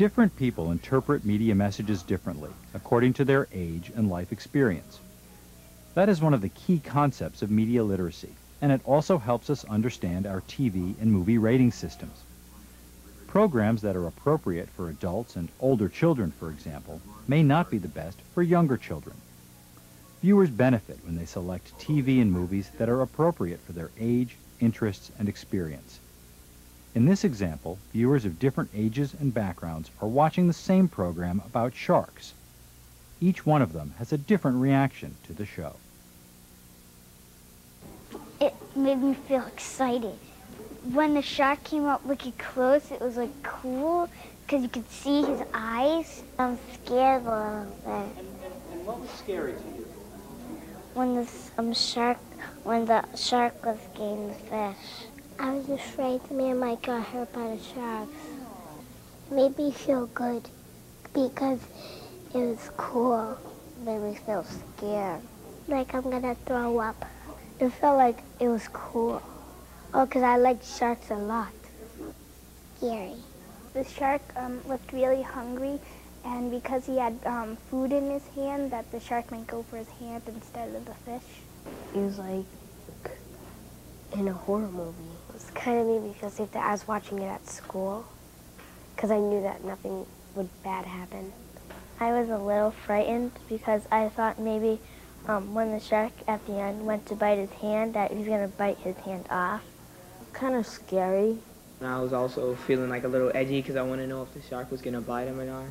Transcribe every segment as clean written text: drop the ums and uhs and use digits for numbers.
Different people interpret media messages differently, according to their age and life experience. That is one of the key concepts of media literacy, and it also helps us understand our TV and movie rating systems. Programs that are appropriate for adults and older children, for example, may not be the best for younger children. Viewers benefit when they select TV and movies that are appropriate for their age, interests, and experience. In this example, viewers of different ages and backgrounds are watching the same program about sharks. Each one of them has a different reaction to the show. It made me feel excited. When the shark came up looking close, it was like cool because you could see his eyes. I'm scared a little bit. And what was scary to you? When the shark was getting the fish. I was afraid me and Mike got hurt by the sharks. It made me feel good because it was cool. It made me feel scared. Like I'm gonna throw up. It felt like it was cool. Oh, because I like sharks a lot. Scary. The shark looked really hungry, and because he had food in his hand, that the shark might go for his hand instead of the fish. It was like in a horror movie. It was kind of made me feel safe that I was watching it at school, because I knew that nothing would bad happen. I was a little frightened because I thought maybe when the shark at the end went to bite his hand, that he's going to bite his hand off. Kind of scary. And I was also feeling like a little edgy because I wanted to know if the shark was going to bite him or not.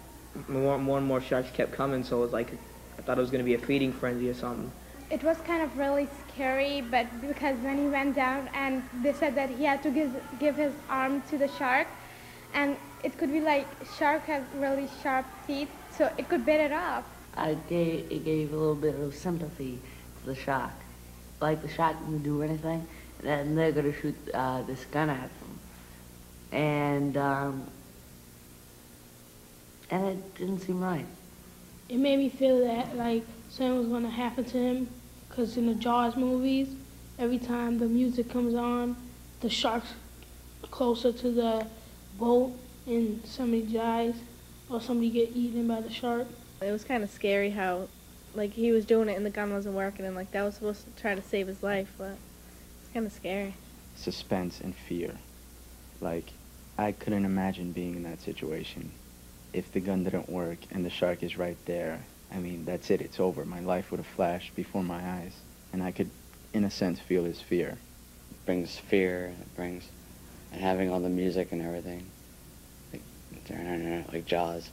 More and more sharks kept coming, so it was like I thought it was going to be a feeding frenzy or something. It was kind of really scary, but because when he went down and they said that he had to give his arm to the shark, and it could be like shark has really sharp teeth, so it could bite it off. It gave a little bit of sympathy to the shark. Like the shark didn't do anything, and then they're going to shoot this gun at them. And it didn't seem right. It made me feel that like something was going to happen to him, because in the Jaws movies, every time the music comes on, the shark's closer to the boat and somebody dies or somebody get eaten by the shark. It was kind of scary how, like, he was doing it and the gun wasn't working, and like that was supposed to try to save his life, but it's kind of scary. Suspense and fear. Like, I couldn't imagine being in that situation. If the gun didn't work and the shark is right there, I mean, that's it, it's over. My life would have flashed before my eyes, and I could, in a sense, feel his fear. It brings fear, and having all the music and everything, like Jaws,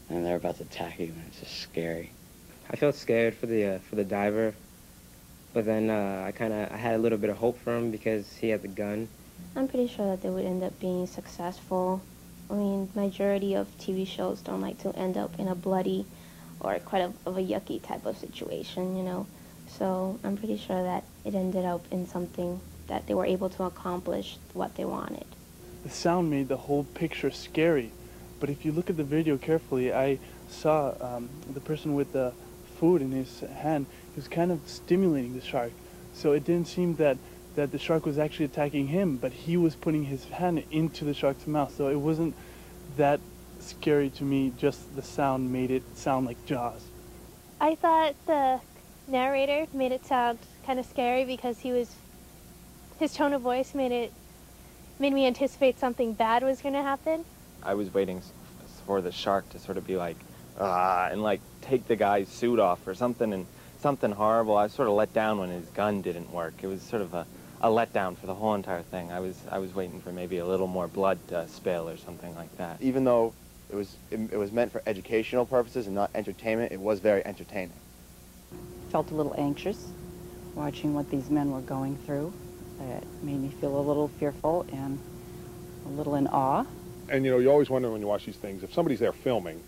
and they're about to attack you, and it's just scary. I felt scared for the diver, but then I had a little bit of hope for him because he had the gun. I'm pretty sure that they would end up being successful. I mean, majority of TV shows don't like to end up in a bloody or quite of a yucky type of situation, you know. So I'm pretty sure that it ended up in something that they were able to accomplish what they wanted. The sound made the whole picture scary. But if you look at the video carefully, I saw the person with the food in his hand. He was kind of stimulating the shark. So it didn't seem that the shark was actually attacking him, but he was putting his hand into the shark's mouth. So it wasn't that scary to me, just the sound made it sound like Jaws. I thought the narrator made it sound kind of scary because his tone of voice made me anticipate something bad was going to happen. I was waiting for the shark to sort of be like, and like take the guy's suit off or something, and something horrible. I was sort of let down when his gun didn't work. It was sort of a letdown for the whole entire thing. I was waiting for maybe a little more blood spill or something like that. Even though it was meant for educational purposes and not entertainment, it was very entertaining. Felt a little anxious watching what these men were going through. It made me feel a little fearful and a little in awe. And you know, you always wonder when you watch these things, if somebody's there filming,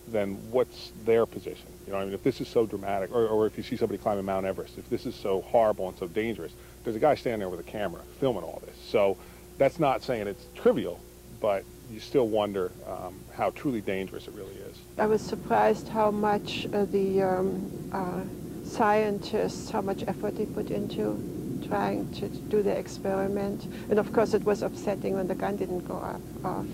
then what's their position? You know, I mean, if this is so dramatic, or if you see somebody climbing Mount Everest, if this is so horrible and so dangerous, there's a guy standing there with a camera filming all this. So that's not saying it's trivial, but you still wonder how truly dangerous it really is. I was surprised how much the scientists, how much effort they put into trying to do the experiment. And of course it was upsetting when the gun didn't go off.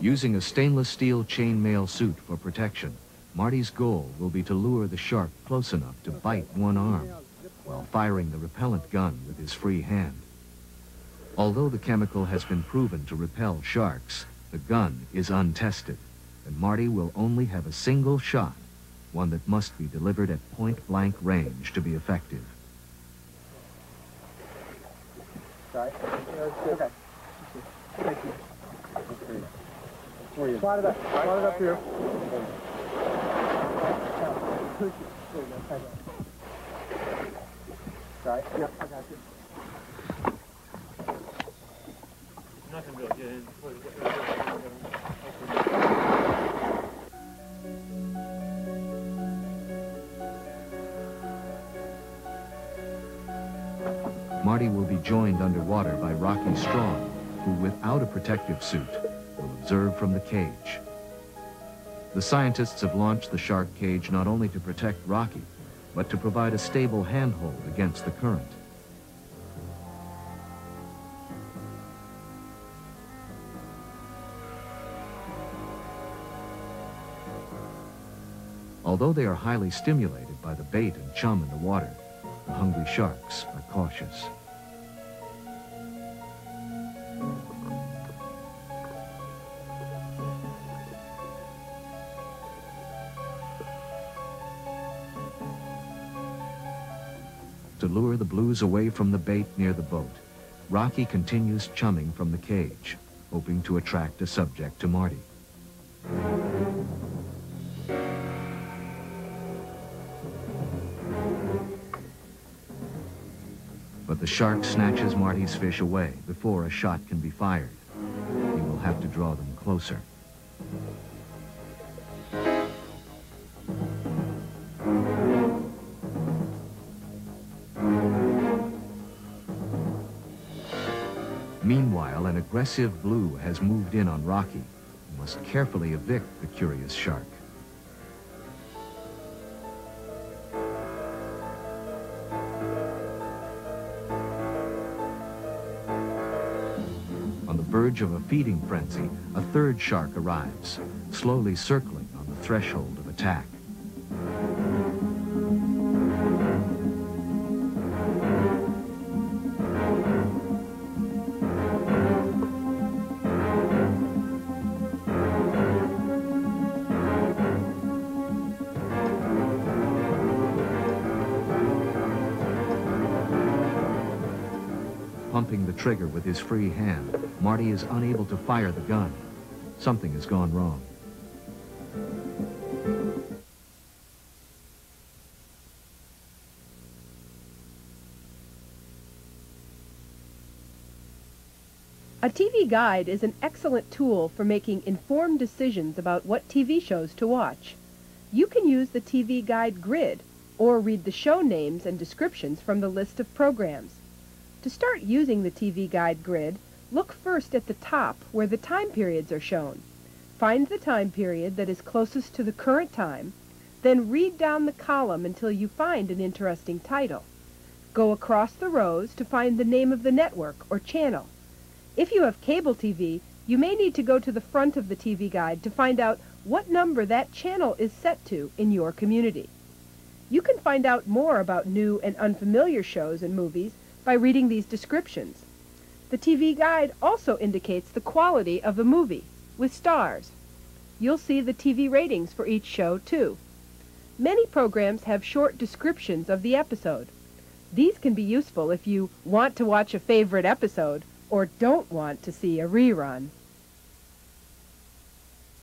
Using a stainless steel chainmail suit for protection, Marty's goal will be to lure the shark close enough to bite one arm while firing the repellent gun with his free hand. Although the chemical has been proven to repel sharks, the gun is untested, and Marty will only have a single shot, one that must be delivered at point-blank range to be effective. Sorry. Okay. Thank you. Slide it up. Slide it up here. Sorry. Yep, I got you. I'm not going to be able to get in. Marty will be joined underwater by Rocky Strong, who, without a protective suit, will observe from the cage. The scientists have launched the shark cage not only to protect Rocky, but to provide a stable handhold against the current. Although they are highly stimulated by the bait and chum in the water, the hungry sharks are cautious. To lure the blues away from the bait near the boat, Rocky continues chumming from the cage, hoping to attract a subject to Marty. But the shark snatches Marty's fish away before a shot can be fired. He will have to draw them closer. Meanwhile, an aggressive blue has moved in on Rocky. He must carefully evict the curious shark. On the verge of a feeding frenzy, a third shark arrives, slowly circling on the threshold of attack. Pumping the trigger with his free hand, Marty is unable to fire the gun. Something has gone wrong. A TV guide is an excellent tool for making informed decisions about what TV shows to watch. You can use the TV guide grid or read the show names and descriptions from the list of programs. To start using the TV guide grid, look first at the top where the time periods are shown. Find the time period that is closest to the current time, then read down the column until you find an interesting title. Go across the rows to find the name of the network or channel. If you have cable TV, you may need to go to the front of the TV guide to find out what number that channel is set to in your community. You can find out more about new and unfamiliar shows and movies by reading these descriptions. The TV guide also indicates the quality of the movie, with stars. You'll see the TV ratings for each show, too. Many programs have short descriptions of the episode. These can be useful if you want to watch a favorite episode or don't want to see a rerun.